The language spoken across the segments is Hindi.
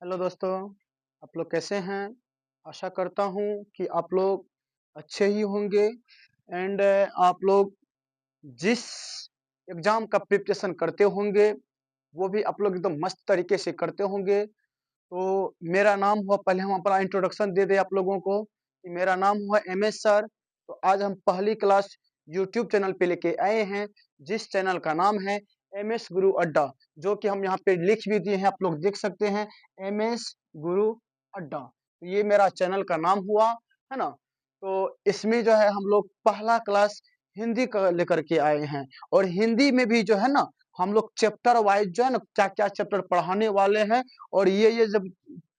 हेलो दोस्तों, आप लोग कैसे हैं? आशा करता हूँ कि आप लोग अच्छे ही होंगे एंड आप लोग जिस एग्ज़ाम का प्रिपरेशन करते होंगे, वो भी आप लोग एकदम मस्त तरीके से करते होंगे। तो मेरा नाम हुआ पहले हम अपना इंट्रोडक्शन दे दें आप लोगों को कि मेरा नाम हुआ एमएस सर। तो आज हम पहली क्लास यूट्यूब चैनल पे लेके आए हैं, जिस चैनल का नाम है एमएस गुरु अड्डा, जो कि हम यहाँ पे लिख भी दिए हैं, आप लोग देख सकते हैं एमएस गुरु अड्डा। तो ये मेरा चैनल का नाम हुआ, है ना? तो इसमें जो है हम लोग पहला क्लास हिंदी का लेकर के आए हैं और हिंदी में भी जो है ना हम लोग चैप्टर वाइज जो है ना क्या-क्या चैप्टर पढ़ाने वाले हैं और ये जब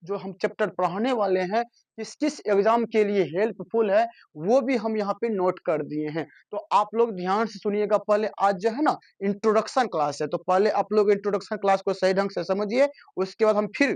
जो हम चैप्टर पढ़ाने वाले हैं, किस-किस एग्ज़ाम के लिए हेल्पफुल है, वो भी हम यहाँ पे नोट कर दिए हैं। तो आप लोग ध्यान से सुनिएगा, पहले आज जो है ना इंट्रोडक्शन क्लास है, तो पहले आप लोग इंट्रोडक्शन क्लास को सही ढंग से समझिए, उसके बाद हम फिर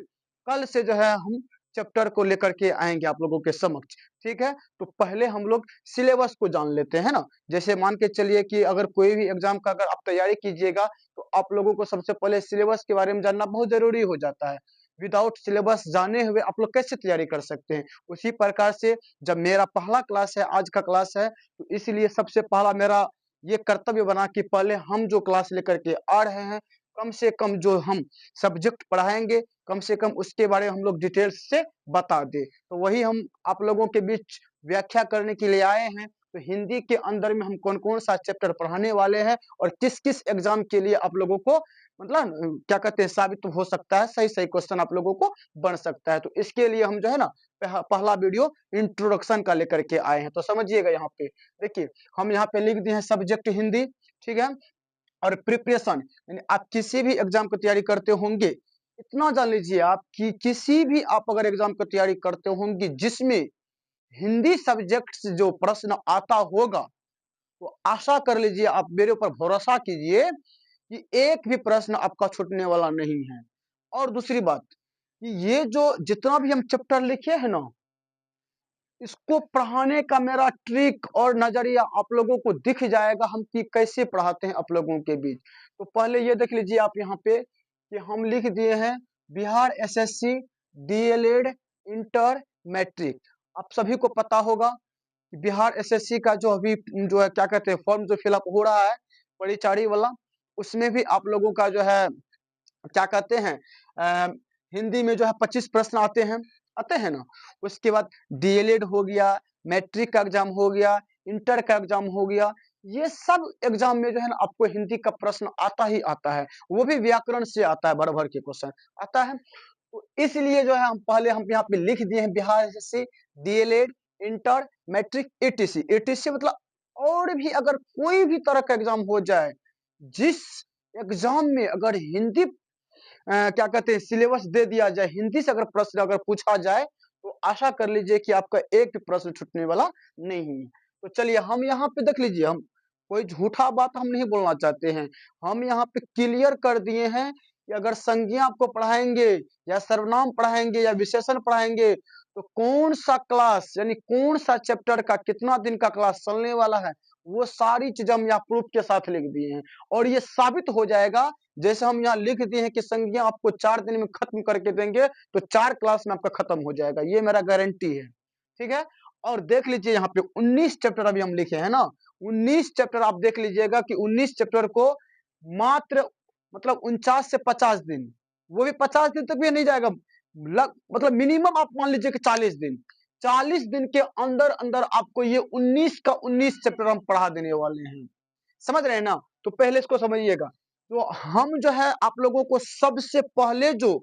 कल से जो है हम चैप्टर को लेकर के आएँगे आप लोगों के समक्ष, ठीक है? तो पहले हम लोग सिलेबस को जान लेते हैं ना, जैसे मान के चलिए कि अगर कोई भी एग्ज़ाम का अगर आप तैयारी कीजिएगा, तो आप लोगों को सबसे पहले सिलेबस के बारे में जानना बहुत ज़रूरी हो जाता है। विदाउट सिलेबस जाने हुए आप लोग कैसे तैयारी कर सकते हैं? उसी प्रकार से जब मेरा पहला क्लास है, आज का क्लास है, तो इसलिए सबसे पहला मेरा ये कर्तव्य बना कि पहले हम जो क्लास लेकर के आ रहे हैं, कम से कम जो हम सब्जेक्ट पढ़ाएँगे, कम से कम उसके बारे में हम लोग डिटेल्स से बता दें। तो वही हम आप लोगों के बीच व्याख्या करने के लिए आए हैं। तो हिंदी के अंदर में हम कौन-कौन सा चैप्टर पढ़ाने वाले हैं और किस-किस एग्ज़ाम के लिए आप लोगों को मतलब क्या कहते हैं साबित हो सकता है, सही-सही क्वेश्चन आप लोगों को बन सकता है। तो इसके लिए हम जो है ना पहला वीडियो इंट्रोडक्शन का लेकर के आए हैं। तो समझिएगा यहाँ पे, देखिए हम यहाँ पे लिख दिए हैं सब्जेक्ट हिंदी, ठीक है? और प्रिपरेशन यानी आप किसी भी एग्ज़ाम की तैयारी करते होंगे, इतना जान लीजिए आप कि किसी भी आप अगर एग्ज़ाम की तैयारी करते होंगे जिसमें हिंदी सब्जेक्ट से जो प्रश्न आता होगा, तो आशा कर लीजिए आप मेरे ऊपर भरोसा कीजिए कि एक भी प्रश्न आपका छूटने वाला नहीं है। और दूसरी बात कि ये जो जितना भी हम चैप्टर लिखे हैं ना, इसको पढ़ाने का मेरा ट्रिक और नज़रिया आप लोगों को दिख जाएगा हम कि कैसे पढ़ाते हैं आप लोगों के बीच। तो पहले ये देख लीजिए आप यहाँ पे कि हम लिख दिए हैं Bihar SSC, DElEd, inter, matric. आप सभी को पता होगा कि बिहार एसएससी का जो अभी जो है क्या कहते हैं फॉर्म जो फिलअप हो रहा है परिचारी वाला, उसमें भी आप लोगों का जो है क्या कहते हैं अ, हिंदी में जो है 25 प्रश्न आते हैं ना? उसके बाद डीएलएड हो गया, मैट्रिक का एग्ज़ाम हो गया, इंटर का एग्ज़ाम हो गया, ये सब एग्ज़ाम में जो है ना आपको हिंदी का प्रश्न आता ही आता है। वो भी व्याकरण से आता है, भर-भर के क्वेश्चन आता है। तो इसलिए जो है हम यहाँ पे लिख दिए हैं Bihar SSC, DElEd, inter, matric, ETC. ETC मतलब और भी अगर कोई भी तरह का एग्ज़ाम हो जाए, जिस एग्ज़ाम में अगर हिंदी क्या कहते हैं सिलेबस दे दिया जाए, हिंदी से अगर प्रश्न अगर पूछा जाए, तो आशा कर लीजिए कि आपका एक भी प्रश्न छूटने वाला नहीं है। तो चलिए हम यहाँ पे देख लीजिए हम कोई झूठा बात हम नहीं बोलना चाहते हैं। हम यहाँ पे क्लियर कर दिए हैं कि अगर संज्ञा आपको पढ़ाएँगे या सर्वनाम पढ़ाएँगे या विशेषण पढ़ाएँगे, तो कौन-सा क्लास यानी कौन-सा चैप्टर का कितना दिन का क्लास चलने वाला है, वो सारी चीज़ हम यहाँ प्रूफ के साथ लिख दिए हैं। और ये साबित हो जाएगा जैसे हम यहाँ लिख दिए हैं कि संज्ञा आपको 4 दिन में खत्म करके देंगे, तो 4 क्लास में आपका खत्म हो जाएगा, ये मेरा गारंटी है, ठीक है? और देख लीजिए यहाँ पे 19 चैप्टर अभी हम लिखे हैं ना, 19 चैप्टर आप देख लीजिएगा कि 19 चैप्टर को मात्र मतलब 49 से 50 दिन, वो भी 50 दिन तक भी नहीं जाएगा, मतलब मिनिमम आप मान लीजिए कि 40 दिन। 40 दिन के अंदर-अंदर आपको ये 19 का 19 चैप्टर हम पढ़ा देने वाले हैं। समझ रहे हैं ना? तो पहले इसको समझिएगा। तो हम जो है आप लोगों को सबसे पहले जो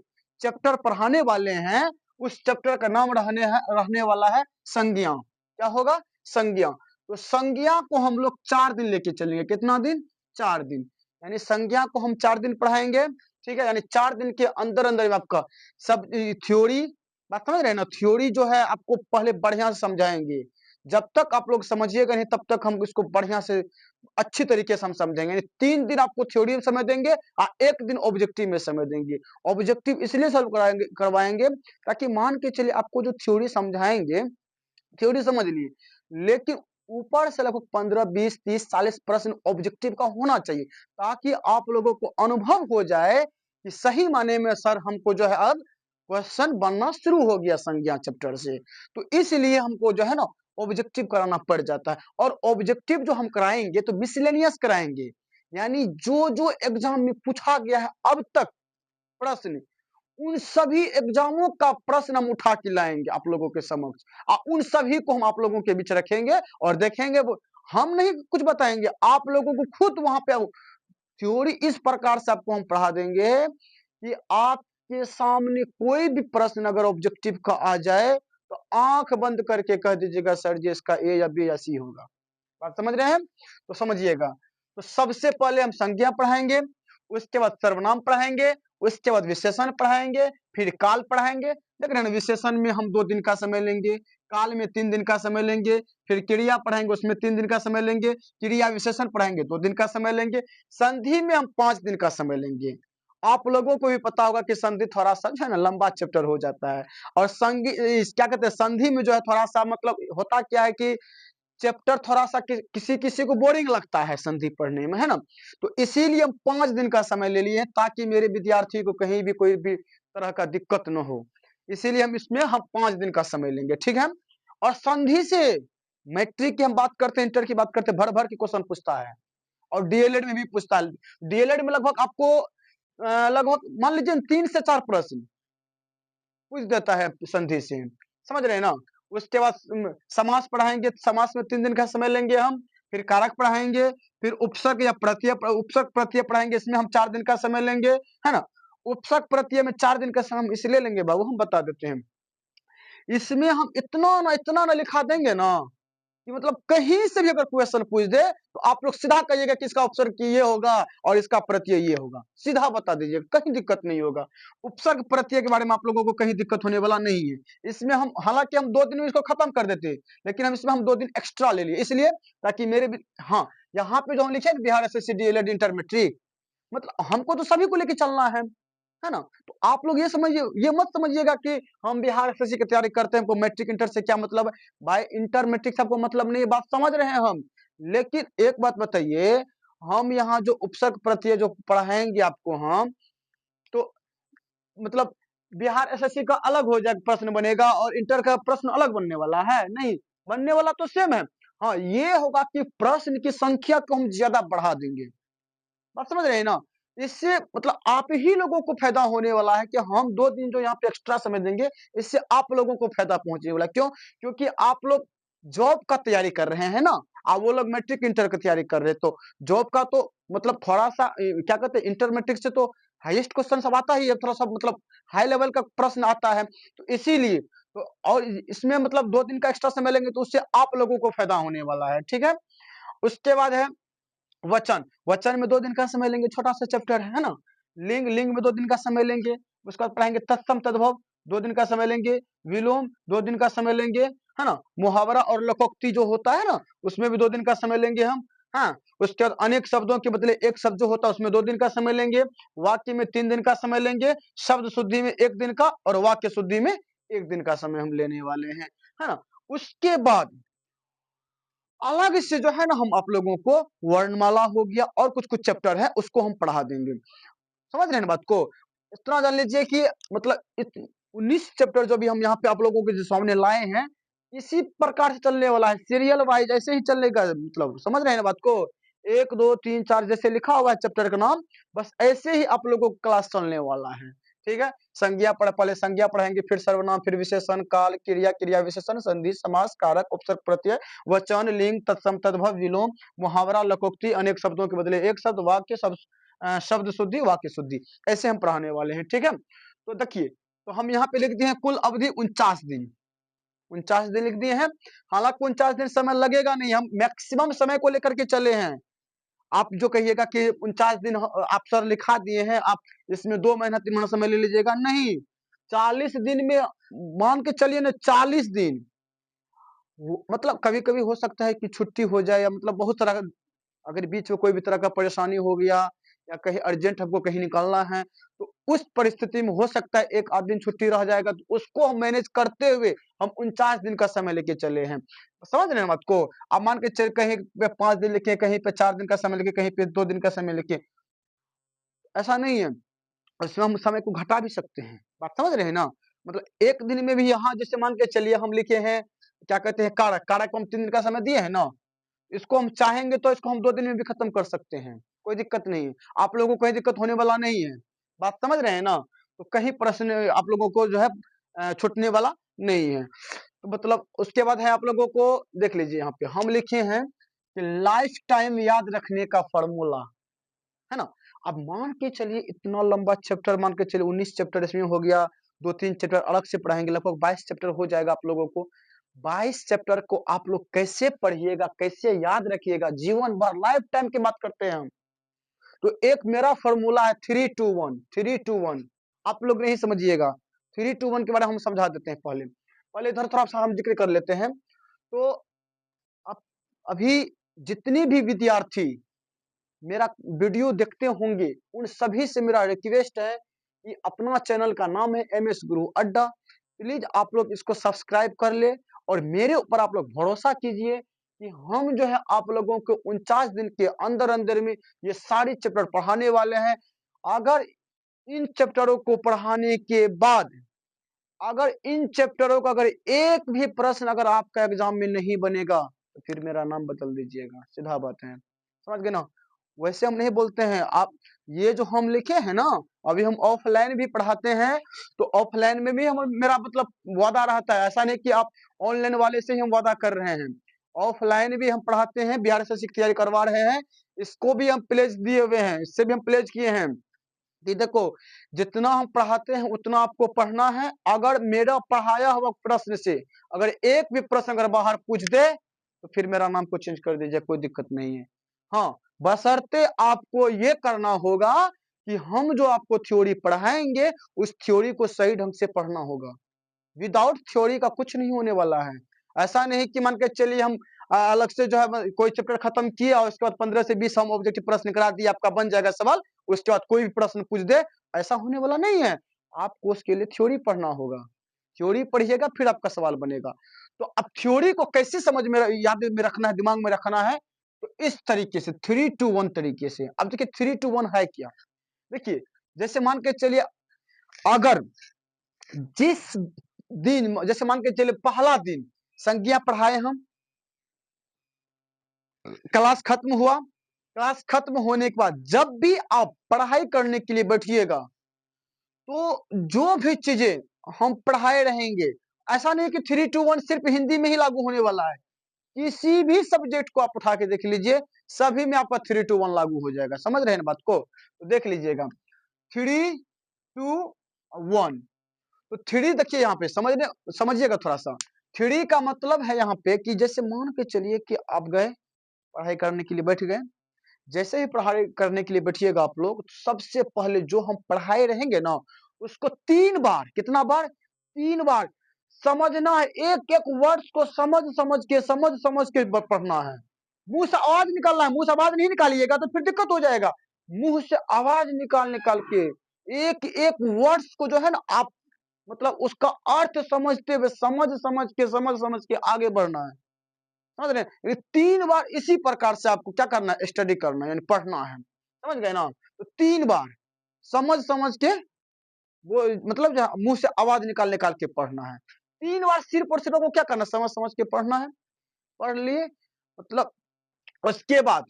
चैप्टर पढ़ाने वाले हैं, उस चैप्टर का नाम रहने वाला है संज्ञा। क्या होगा? संज्ञा। तो संज्ञा को हम लोग 4 दिन लेके चलेंगे। कितना दिन? 4 दिन। यानी संज्ञा को हम 4 दिन पढ़ाएँगे, ठीक है? यानी 4 दिन के अंदर-अंदर में आपका सब थ्योरी बात समझ रहे हैं ना? थ्योरी जो है आपको पहले बढ़िया से समझाएँगे। जब तक आप लोग समझिएगा नहीं तब तक हम इसको बढ़िया से अच्छी तरीके से हम समझेंगे। यानी 3 दिन आपको थ्योरी में समय देंगे 1 दिन ऑब्जेक्टिव में समय देंगे। ऑब्जेक्टिव इसलिए सॉल्व करवाएँगे ताकि मान के चलिए आपको जो थ्योरी समझाएँगे, थ्योरी समझ लिए, लेकिन ऊपर से लगभग 15, 20, 30, 40 प्रश्न ऑब्जेक्टिव का होना चाहिए, ताकि आप लोगों को अनुभव हो जाए कि सही मायने में सर हमको जो है अब क्वेश्चन बनना शुरू हो गया संज्ञा चैप्टर से। तो इसलिए हमको जो है ना ऑब्जेक्टिव कराना पड़ जाता है, और ऑब्जेक्टिव जो हम कराएंगे तो मिसलेनियस कराएंगे, यानी जो जो एग्जाम में पूछा गया है अब तक प्रश्न, उन सभी एग्जामों का प्रश्न हम उठा के लाएंगे आप लोगों के समक्ष, और उन सभी को हम आप लोगों के बीच रखेंगे और देखेंगे। वो हम नहीं कुछ बताएंगे, आप लोगों को खुद वहां पे थ्योरी इस प्रकार से आपको हम पढ़ा देंगे कि आपके सामने कोई भी प्रश्न अगर ऑब्जेक्टिव का आ जाए तो आंख बंद करके कह दीजिएगा सर जी इसका ए या बी या सी होगा। बात समझ रहे हैं? तो समझिएगा, तो सबसे पहले हम संज्ञा पढ़ाएंगे, उसके बाद सर्वनाम पढ़ाएंगे, उसके बाद विशेषण पढ़ाएंगे, फिर काल पढ़ाएंगे। देख रहे हैं, विशेषण में हम 2 दिन का समय लेंगे, काल में 3 दिन का समय लेंगे, फिर क्रिया पढ़ाएंगे उसमें 3 दिन का समय लेंगे, क्रिया विशेषण पढ़ाएंगे 2 दिन का समय लेंगे, संधि में हम 5 दिन का समय लेंगे। आप लोगों को भी पता होगा कि संधि थोड़ा सा जो है ना लंबा चैप्टर हो जाता है, और क्या कहते हैं संधि में जो है थोड़ा सा मतलब होता क्या है कि चैप्टर थोड़ा सा किसी किसी को बोरिंग लगता है संधि पढ़ने में, है ना। तो इसीलिए हम 5 दिन का समय ले लिए ताकि मेरे विद्यार्थी को कहीं भी कोई भी तरह का दिक्कत न हो, इसीलिए हम 5 दिन का समय लेंगे, ठीक है। और संधि से मैट्रिक की हम बात करते हैं, इंटर की बात करते हैं, भर भर के क्वेश्चन पूछता है, और डीएलएड में भी पूछता है। डीएलएड में लगभग आपको लगभग मान लीजिए 3 से 4 प्रश्न पूछ देता है संधि से, समझ रहे हैं ना। उसके बाद समास पढ़ाएंगे, समास में 3 दिन का समय लेंगे हम, फिर कारक पढ़ाएंगे, फिर उपसर्ग या प्रत्यय, उपसर्ग प्रत्यय पढ़ाएंगे, इसमें हम 4 दिन का समय लेंगे, है ना। उपसर्ग प्रत्यय में 4 दिन का समय हम इसलिए लेंगे बाबू, हम बता देते हैं, इसमें हम इतना ना लिखा देंगे ना कि मतलब कहीं से भी अगर क्वेश्चन पूछ दे तो आप लोग सीधा कहिएगा कि इसका उपसर्ग ये होगा और इसका प्रत्यय ये होगा, सीधा बता दीजिएगा, कहीं दिक्कत नहीं होगा। उपसर्ग प्रत्यय के बारे में आप लोगों को कहीं दिक्कत होने वाला नहीं है। इसमें हम हालांकि हम 2 दिन में इसको खत्म कर देते, लेकिन हम इसमें 2 दिन एक्स्ट्रा ले लिए, इसलिए ताकि मेरे भी हाँ, यहाँ पे जो हम लिखे Bihar SSC DElEd inter matric, मतलब हमको तो सभी को लेके चलना है ना। तो आप लोग ये समझिए, ये मत समझिएगा कि हम बिहार एसएससी की तैयारी करते हैं, हमको मैट्रिक इंटर से क्या मतलब है। भाई इंटर मैट्रिक से आपको मतलब नहीं है, बात समझ रहे हैं हम। लेकिन एक बात बताइए, हम यहाँ जो उपसर्ग प्रत्यय जो पढ़ाएंगे आपको हम, तो मतलब बिहार एसएससी का अलग हो जाएगा प्रश्न बनेगा और इंटर का प्रश्न अलग बनने वाला है? नहीं, बनने वाला तो सेम है। हाँ, ये होगा कि प्रश्न की संख्या को हम ज्यादा बढ़ा देंगे, बात समझ रहे हैं ना। इससे मतलब आप ही लोगों को फायदा होने वाला है कि हम 2 दिन जो यहाँ पे एक्स्ट्रा समय देंगे, इससे आप लोगों को फायदा पहुंचने वाला है। क्यों? क्योंकि आप लोग जॉब का तैयारी कर रहे हैं ना, और वो लोग मैट्रिक इंटर की तैयारी कर रहे हैं, तो जॉब का तो मतलब थोड़ा सा क्या कहते हैं इंटर मैट्रिक से तो हाईएस्ट क्वेश्चन सब आता ही है, थोड़ा सा मतलब हाई लेवल का प्रश्न आता है, तो इसीलिए तो और इसमें मतलब 2 दिन का एक्स्ट्रा समय लेंगे तो उससे आप लोगों को फायदा होने वाला है, ठीक है। उसके बाद है वचन, वचन में 2 दिन का समय लेंगे, छोटा सा चैप्टर है ना। लिंग, लिंग में 2 दिन का समय लेंगे, उसके बाद पढ़ाएंगे तत्सम तद्भव, 2 दिन का समय लेंगे, विलोम 2 दिन का समय लेंगे, है ना। मुहावरा और लोकोक्ति जो होता है ना, उसमें भी 2 दिन का समय लेंगे हम, हाँ। उसके बाद अनेक शब्दों के बदले एक शब्द जो होता है उसमें 2 दिन का समय लेंगे, वाक्य में 3 दिन का समय लेंगे, शब्द शुद्धि में 1 दिन का और वाक्य शुद्धि में 1 दिन का समय हम लेने वाले हैं, है ना। उसके बाद अलग से जो है ना हम आप लोगों को वर्णमाला हो गया और कुछ कुछ चैप्टर है उसको हम पढ़ा देंगे, समझ रहे हैं ना बात को। इतना जान लीजिए कि मतलब 19 चैप्टर जो भी हम यहाँ पे आप लोगों के सामने लाए हैं, इसी प्रकार से चलने वाला है, सीरियल वाइज ऐसे ही चलेगा, मतलब समझ रहे हैं ना बात को। 1 2 3 4 जैसे लिखा हुआ है चैप्टर का नाम, बस ऐसे ही आप लोगों को क्लास चलने वाला है, ठीक है। संज्ञा पहले संज्ञा पढ़ाएंगे, फिर सर्वनाम, फिर विशेषण, काल, क्रिया, क्रिया विशेषण, संधि, समास, कारक, उपसर्ग प्रत्यय, वचन, लिंग, तत्सम तद्भव, विलोम, मुहावरा, लोकोक्ति, अनेक शब्दों के बदले एक शब्द, वाक्य शब्द शुद्धि, वाक्य शुद्धि, ऐसे हम पढ़ाने वाले हैं, ठीक है। तो देखिए, तो हम यहाँ पे लिख दिए हैं कुल अवधि 49 दिन, 49 दिन लिख दिए हैं। हालांकि 49 दिन समय लगेगा नहीं, हम मैक्सिमम समय को लेकर के चले हैं। आप जो कहिएगा कि 49 दिन आप सर लिखा दिए हैं, आप इसमें 2 महीना 3 महीना समय ले लीजिएगा, नहीं, 40 दिन में मान के चलिए ना, 40 दिन मतलब कभी कभी हो सकता है कि छुट्टी हो जाए, या मतलब बहुत सारा अगर बीच में कोई भी तरह का परेशानी हो गया, या कहीं अर्जेंट हमको कहीं निकलना है, तो उस परिस्थिति में हो सकता है 1 आध दिन छुट्टी रह जाएगा, तो उसको हम मैनेज करते हुए हम 49 दिन का समय लेके चले हैं, समझ रहे हैं बात को। आप मान के चल कहीं पे 5 दिन लिखे, कहीं पे 4 दिन का समय लिखे, कहीं पे 2 दिन का समय लिखे, ऐसा नहीं है, उसमें हम समय को घटा भी सकते हैं, बात समझ रहे हैं ना। मतलब एक दिन में भी यहाँ जैसे मान के चलिए हम लिखे हैं क्या कहते हैं कारक, कारक को हम 3 दिन का समय दिए हैं ना, इसको हम चाहेंगे तो इसको हम 2 दिन में भी खत्म कर सकते हैं, कोई दिक्कत नहीं है। आप लोगों को कोई दिक्कत होने वाला नहीं है, बात समझ रहे हैं ना? तो कहीं प्रश्न आप लोगों को जो है छूटने वाला नहीं है। तो मतलब उसके बाद है आप लोगों को देख लीजिए यहाँ पे हम लिखे हैं कि लाइफ टाइम याद रखने का फॉर्मूला, है ना? अब मान के चलिए इतना लंबा चैप्टर, मान के चलिए 19 चैप्टर इसमें हो गया, 2-3 चैप्टर अलग से पढ़ाएंगे, लगभग 22 चैप्टर हो जाएगा आप लोगों को। 22 चैप्टर को आप लोग कैसे पढ़िएगा, कैसे याद रखिएगा, जीवन भर लाइफ टाइम की बात करते हैं हम। तो एक मेरा फॉर्मूला है 3-2-1, 3-2-1, आप लोग नहीं समझिएगा। 3-2-1 के बारे में हम समझा देते हैं पहले। पहले इधर थोड़ा सा हम जिक्र कर लेते हैं। तो अब अभी जितनी भी विद्यार्थी मेरा वीडियो देखते होंगे उन सभी से मेरा रिक्वेस्ट है कि अपना चैनल का नाम है एमएस गुरु अड्डा, प्लीज आप लोग इसको सब्सक्राइब कर ले और मेरे ऊपर आप लोग भरोसा कीजिए कि हम जो है आप लोगों को 49 दिन के अंदर अंदर में ये सारी चैप्टर पढ़ाने वाले हैं। अगर इन चैप्टरों को पढ़ाने के बाद अगर इन चैप्टरों का अगर एक भी प्रश्न अगर आपका एग्जाम में नहीं बनेगा तो फिर मेरा नाम बदल दीजिएगा, सीधा बात है, समझ गए ना? वैसे हम नहीं बोलते हैं, आप ये जो हम लिखे हैं ना, अभी हम ऑफलाइन भी पढ़ाते हैं, तो ऑफलाइन में भी हम मेरा मतलब वादा रहता है, ऐसा नहीं कि आप ऑनलाइन वाले से ही हम वादा कर रहे हैं। ऑफलाइन भी हम पढ़ाते हैं, बिहार एसएससी की तैयारी करवा रहे हैं, इसको भी हम प्लेज दिए हुए हैं, इससे भी हम प्लेज किए हैं कि देखो जितना हम पढ़ाते हैं उतना आपको पढ़ना है। अगर मेरा पढ़ाया हुआ प्रश्न से अगर एक भी प्रश्न अगर बाहर पूछ दे तो फिर मेरा नाम को चेंज कर दीजिए, कोई दिक्कत नहीं है। हाँ, बशर्ते आपको ये करना होगा कि हम जो आपको थ्योरी पढ़ाएंगे उस थ्योरी को सही ढंग से पढ़ना होगा। विदाउट थ्योरी का कुछ नहीं होने वाला है। ऐसा नहीं कि मान के चलिए हम अलग से जो है कोई चैप्टर खत्म किया और उसके बाद 15 से 20 हम ऑब्जेक्टिव प्रश्न करा दिए, आपका बन जाएगा सवाल, उसके बाद कोई भी प्रश्न पूछ दे, ऐसा होने वाला नहीं है। आपको उसके लिए थ्योरी पढ़ना होगा, थ्योरी पढ़िएगा फिर आपका सवाल बनेगा। तो अब थ्योरी को कैसे समझ में याद में रखना है, दिमाग में रखना है, तो इस तरीके से 3-2-1 तरीके से। अब देखिए 3-2-1 है क्या, देखिए जैसे मान के चलिए अगर जिस दिन जैसे मान के चलिए पहला दिन संज्ञा पढ़ाए हम, क्लास खत्म हुआ, क्लास खत्म होने के बाद जब भी आप पढ़ाई करने के लिए बैठिएगा तो जो भी चीजें हम पढ़ाए रहेंगे, ऐसा नहीं कि 3-2-1 सिर्फ हिंदी में ही लागू होने वाला है, किसी भी सब्जेक्ट को आप उठा के देख लीजिए, सभी में आपका 3-2-1 लागू हो जाएगा। समझ रहे हैं बात को? तो देख लीजिएगा 3-2-1। तो 3 देखिए यहाँ पे समझिएगा थोड़ा सा। 3 का मतलब है यहाँ पे कि जैसे मान के चलिए कि आप गए पढ़ाई करने के लिए बैठ गए, जैसे ही पढ़ाई करने के लिए बैठिएगा आप लोग, सबसे पहले जो हम पढ़ाए रहेंगे ना उसको 3 बार, कितना बार? 3 बार समझना है, एक एक वर्ड्स को समझ समझ के पढ़ना है। मुंह से आवाज निकालना है, मुंह से आवाज नहीं निकालिएगा तो फिर दिक्कत हो जाएगा। मुंह से आवाज निकाल के एक एक वर्ड्स को जो है ना आप मतलब उसका अर्थ समझते हुए समझ के आगे बढ़ना है, समझ रहे हैं? ये 3 बार इसी प्रकार से आपको क्या करना है, स्टडी करना है, यानी पढ़ना है, समझ गए ना? तो 3 बार समझ के वो मतलब मुंह से आवाज निकाल के पढ़ना है। 3 बार सिर्फ और सिर्फ आपको क्या करना है, समझ के पढ़ना है। पढ़ लिए मतलब उसके बाद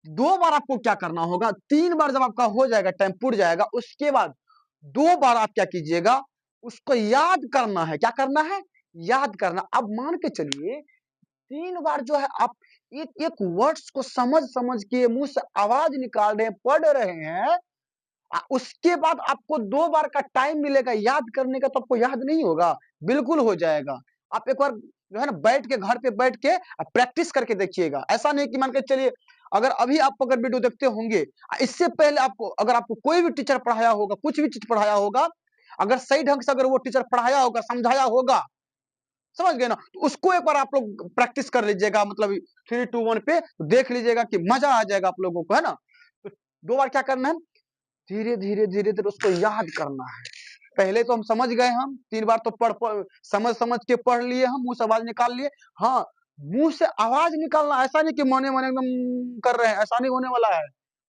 2 बार आपको क्या करना होगा, 3 बार जब आपका हो जाएगा, टाइम पूर जाएगा, उसके बाद 2 बार आप क्या कीजिएगा, उसको याद करना है। क्या करना है? याद करना। अब मान के चलिए 3 बार जो है आप एक एक वर्ड्स को समझ के मुंह से आवाज निकाल रहे हैं, पढ़ रहे हैं, उसके बाद आपको 2 बार का टाइम मिलेगा याद करने का, तो आपको याद नहीं होगा? बिल्कुल हो जाएगा। आप एक बार जो है ना बैठ के घर पे बैठ के प्रैक्टिस करके देखिएगा। ऐसा नहीं कि मान के चलिए अगर अभी आप अगर वीडियो देखते होंगे, इससे पहले आपको अगर आपको कोई भी टीचर पढ़ाया होगा, कुछ भी चीज पढ़ाया होगा, अगर सही ढंग से अगर वो टीचर पढ़ाया होगा, समझाया होगा, समझ गए ना? तो उसको एक बार आप लोग प्रैक्टिस कर लीजिएगा, मतलब 3-2-1 पे तो देख लीजिएगा कि मजा आ जाएगा आप लोगों को, है ना? तो 2 बार क्या करना है, धीरे-धीरे उसको याद करना है। पहले तो हम समझ गए, हम 3 बार तो पढ़ समझ के पढ़ लिए, हम मुँह से आवाज निकाल लिए। हाँ, मुँह से आवाज निकालना, ऐसा नहीं कि मने-मने एकदम कर रहे हैं, ऐसा नहीं होने वाला है।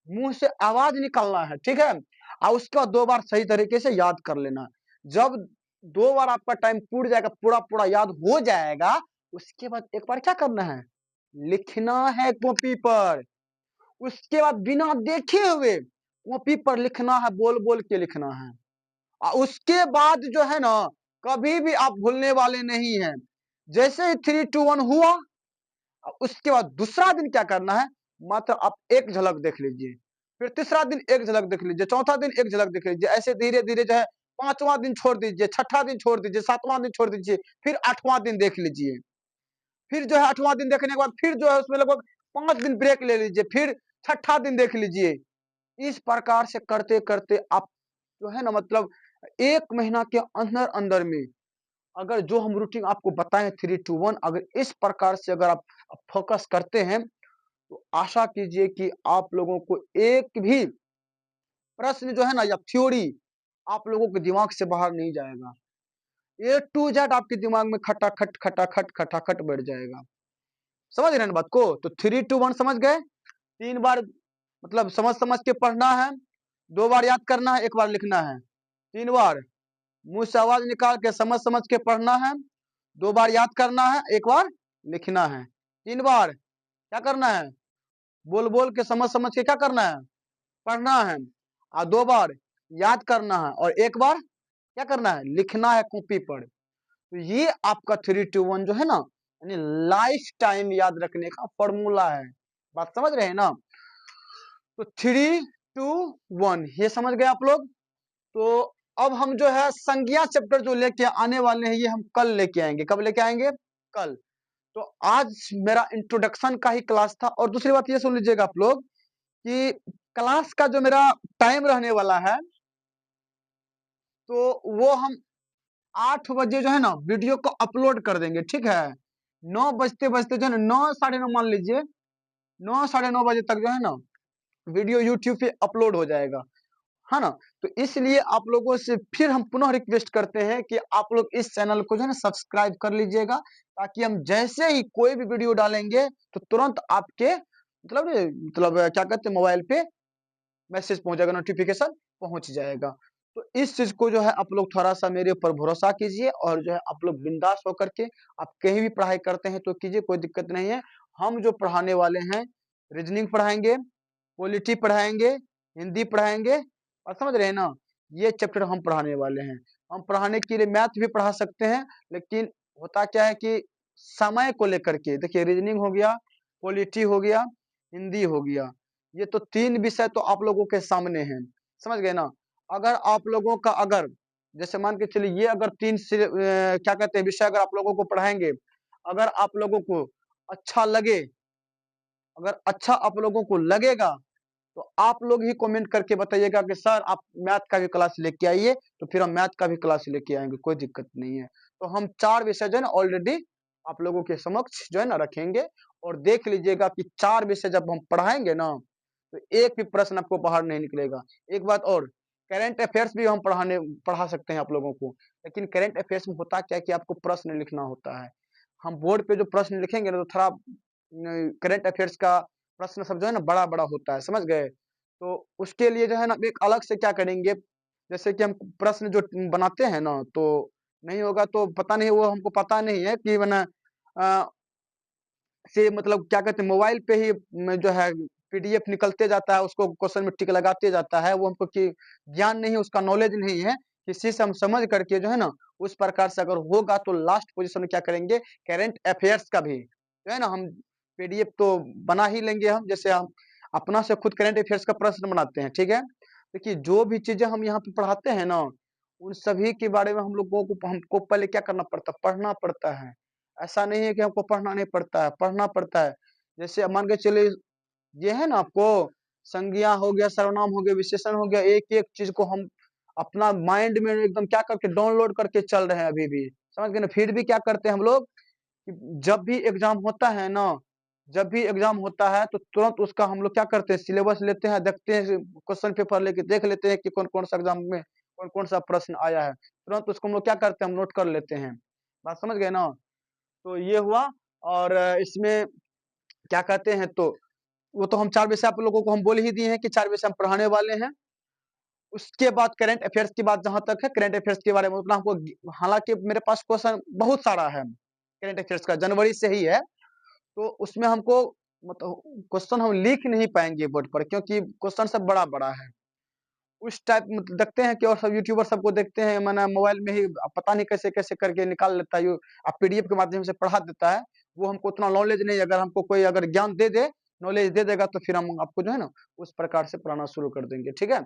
मुँह से आवाज निकालना है, ठीक है? और उसके बाद 2 बार सही तरीके से याद कर लेना। जब 2 बार आपका टाइम पूर जाएगा, पूरा याद हो जाएगा, उसके बाद एक बार क्या करना है? लिखना है कॉपी पर। उसके बाद बिना देखे हुए कॉपी पर लिखना है, बोल-बोल के लिखना है। उसके बाद जो है ना, कभी भी आप भूलने वाले नहीं हैं। जैसे ही 3, 2, 1 हुआ, उसके बाद दूसरा दिन क्या करना है? मात्र आप एक झलक देख लीजिए। फिर तीसरा दिन एक झलक देख लीजिए, चौथा दिन एक झलक देख लीजिए। ऐसे धीरे-धीरे जो है 5वां दिन छोड़ दीजिए, छठा दिन छोड़ दीजिए, 7वां दिन छोड़ दीजिए, फिर 8वां दिन देख लीजिए। फिर जो है 8वां दिन देखने के बाद फिर जो है उसमें लगभग 5 दिन ब्रेक ले लीजिए, फिर छठा दिन देख लीजिए। इस प्रकार से करते-करते आप जो है ना, मतलब 1 महीना के अंदर-अंदर में अगर जो हम रूटीन आपको बताएँ 3, 2, 1, अगर इस प्रकार से अगर आप फ़ोकस करते हैं, तो आशा कीजिए कि आप लोगों को एक भी प्रश्न जो है ना, या थ्योरी आप लोगों के दिमाग से बाहर नहीं जाएगा। ए टू जेड आपके दिमाग में खटाखट, खटाखट, खटाखट बैठ जाएगा। समझ रहे हैं ना बात को? तो 3, 2, 1 समझ गए? 3 बार मतलब समझ-समझ के पढ़ना है, 2 बार याद करना है, 1 बार लिखना है। 3 बार मुँह से आवाज़ निकाल के समझ-समझ के पढ़ना है, 2 बार याद करना है, 1 बार लिखना है। 3 बार क्या करना है? बोल-बोल के समझ-समझ के क्या करना है? पढ़ना है। 2 बार याद करना है और 1 बार क्या करना है? लिखना है कॉपी पर। तो ये आपका 3, 2, 1 जो है ना, यानी लाइफ टाइम याद रखने का फॉर्मूला है। बात समझ रहे हैं ना? तो 3, 2, 1 ये समझ गए आप लोग? तो अब हम जो है संज्ञा चैप्टर जो लेके आने वाले हैं, ये हम कल लेके आएँगे। कब लेके आएँगे? कल। तो आज मेरा इंट्रोडक्शन का ही क्लास था। और दूसरी बात ये सुन लीजिएगा आप लोग कि क्लास का जो मेरा टाइम रहने वाला है, तो वो हम 8 बजे जो है ना वीडियो को अपलोड कर देंगे, ठीक है? 9 बजते-बजते जो है ना, 9 साढ़े 9 मान लीजिए, 9 साढ़े 9 बजे तक जो है ना वीडियो यूट्यूब पे अपलोड हो जाएगा। है ना? तो इसलिए आप लोगों से फिर हम पुनः रिक्वेस्ट करते हैं कि आप लोग इस चैनल को जो है ना सब्सक्राइब कर लीजिएगा, ताकि हम जैसे ही कोई भी वीडियो डालेंगे तो तुरंत आपके मतलब क्या कहते हैं, मोबाइल पे मैसेज पहुंच जाएगा, नोटिफिकेशन पहुंच जाएगा। तो इस चीज को जो है आप लोग थोड़ा-सा मेरे ऊपर भरोसा कीजिए, और जो है आप लोग बिंदास होकर के आप कहीं भी पढ़ाई करते हैं तो कीजिए, कोई दिक्कत नहीं है। हम जो पढ़ाने वाले हैं, रीजनिंग पढ़ाएँगे, पॉलिटी पढ़ाएँगे, हिंदी पढ़ाएँगे, और समझ रहे हैं ना? ये चैप्टर हम पढ़ाने वाले हैं। हम पढ़ाने के लिए मैथ भी पढ़ा सकते हैं, लेकिन होता क्या है कि समय को लेकर के देखिए, रीजनिंग हो गया, पॉलिटी हो गया, हिंदी हो गया, ये तो 3 विषय तो आप लोगों के सामने हैं, समझ गए ना? अगर आप लोगों का अगर जैसे मान के चलिए, ये अगर 3 से क्या कहते हैं विषय अगर आप लोगों को पढ़ाएँगे, अगर आप लोगों को अच्छा लगे, अगर अच्छा आप लोगों को लगेगा, तो आप लोग ही कमेंट करके बताइएगा कि सर आप मैथ का भी क्लास लेके आइए, तो फिर हम मैथ का भी क्लास लेके आएँगे, कोई दिक्कत नहीं है। तो हम 4 विषय जो है ना ऑलरेडी आप लोगों के समक्ष जो है ना रखेंगे, और देख लीजिएगा कि 4 विषय जब हम पढ़ाएँगे ना, तो एक भी प्रश्न आपको बाहर नहीं निकलेगा। एक बात और, करंट अफेयर्स भी हम पढ़ा सकते हैं आप लोगों को, लेकिन करंट अफेयर्स में होता क्या है कि आपको प्रश्न लिखना होता है। हम बोर्ड पे जो प्रश्न लिखेंगे ना, तो थोड़ा करंट अफेयर्स का प्रश्न सब जो है ना बड़ा-बड़ा होता है, समझ गए? तो उसके लिए जो है ना एक अलग से क्या करेंगे, जैसे कि हम प्रश्न जो बनाते हैं ना, तो नहीं होगा तो पता नहीं, वो हमको पता नहीं है कि मने अ, से मतलब क्या कहते हैं, मोबाइल पे ही जो है पीडीएफ निकलते जाता है, उसको क्वेश्चन में टिक लगाते जाता है, वो हमको कि ज्ञान नहीं है, उसका नॉलेज नहीं है। किसी से हम समझ करके जो है ना, उस प्रकार से अगर होगा तो लास्ट पोज़ीशन में क्या करेंगे, करंट अफेयर्स का भी जो है ना हम पीडीएफ तो बना ही लेंगे हम, जैसे हम अपना से खुद करंट अफेयर्स का प्रश्न बनाते हैं, ठीक है? देखिए, जो भी चीज़ें हम यहाँ पे पढ़ाते हैं ना, उन सभी के बारे में हम लोगों को हमको पहले क्या करना पड़ता है, पढ़ना पड़ता है। ऐसा नहीं है कि हमको पढ़ना नहीं पड़ता है, पढ़ना पड़ता है। जैसे अब मान के चलिए, ये है ना आपको संज्ञा हो गया, सर्वनाम हो गया, विशेषण हो गया, एक-एक चीज़ को हम अपना माइंड में एकदम क्या करके डाउनलोड करके चल रहे हैं अभी भी। समझ गए ना? फिर भी क्या करते हैं हम लोग कि जब भी एग्ज़ाम होता है ना, जब भी एग्ज़ाम होता है तो तुरंत उसका हम लोग क्या करते हैं, सिलेबस लेते हैं, देखते हैं, क्वेश्चन पेपर लेके देख लेते हैं कि कौन-कौन सा एग्ज़ाम में कौन-कौन सा प्रश्न आया है। तुरंत उसको हम लोग क्या करते हैं, हम नोट कर लेते हैं। बात समझ गए ना? तो ये हुआ। और इसमें क्या कहते हैं, तो वो तो हम 4 विषय आप लोगों को हम बोल ही दिए हैं कि 4 विषय हम पढ़ाने वाले हैं। उसके बाद करंट अफेयर्स की बात जहाँ तक है, करंट अफेयर्स के बारे में उतना हमको, हालाँकि मेरे पास क्वेश्चन बहुत सारा है करंट अफेयर्स का, जनवरी से ही है। तो उसमें हमको मतलब क्वेश्चन हम लिख नहीं पाएँगे बोर्ड पर, क्योंकि क्वेश्चन सब बड़ा-बड़ा है। उस टाइप मतलब देखते हैं कि और सब यूट्यूबर सबको देखते हैं, माने मोबाइल में ही पता नहीं कैसे-कैसे करके निकाल लेता है, पीडीएफ के माध्यम से पढ़ा देता है। वो हमको उतना नॉलेज नहीं है, अगर हमको कोई अगर ज्ञान दे दे, नॉलेज दे देगा, तो फिर हम आपको जो है ना, उस प्रकार से पढ़ाना शुरू कर देंगे, ठीक है?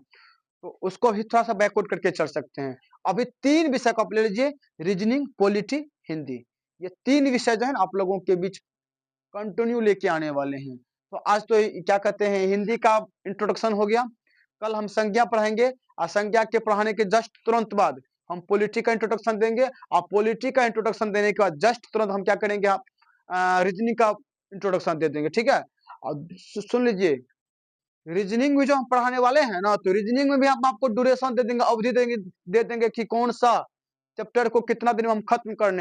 तो उसको भी थोड़ा-सा बैकवर्ड करके चल सकते हैं। अभी 3 विषय को आप ले लीजिए, रीजनिंग, पॉलिटी, हिंदी। ये 3 विषय जो है ना, आप लोगों के बीच कंटिन्यू लेके आने वाले हैं। तो आज तो क्या कहते हैं, हिंदी का इंट्रोडक्शन हो गया, कल हम संज्ञा पढ़ाएँगे, और संज्ञा के पढ़ाने के जस्ट तुरंत बाद हम पॉलिटी का इंट्रोडक्शन देंगे, और पॉलिटी का इंट्रोडक्शन देने के बाद जस्ट तुरंत हम क्या करेंगे, रीजनिंग का इंट्रोडक्शन दे देंगे, ठीक है? और सुन लीजिए, रीजनिंग में जो हम पढ़ाने वाले हैं ना, तो रीजनिंग में भी हम आपको ड्यूरेशन दे देंगे, अवधि देंगे, दे देंगे कि कौन सा चैप्टर को कितना दिन में हम खत्म करने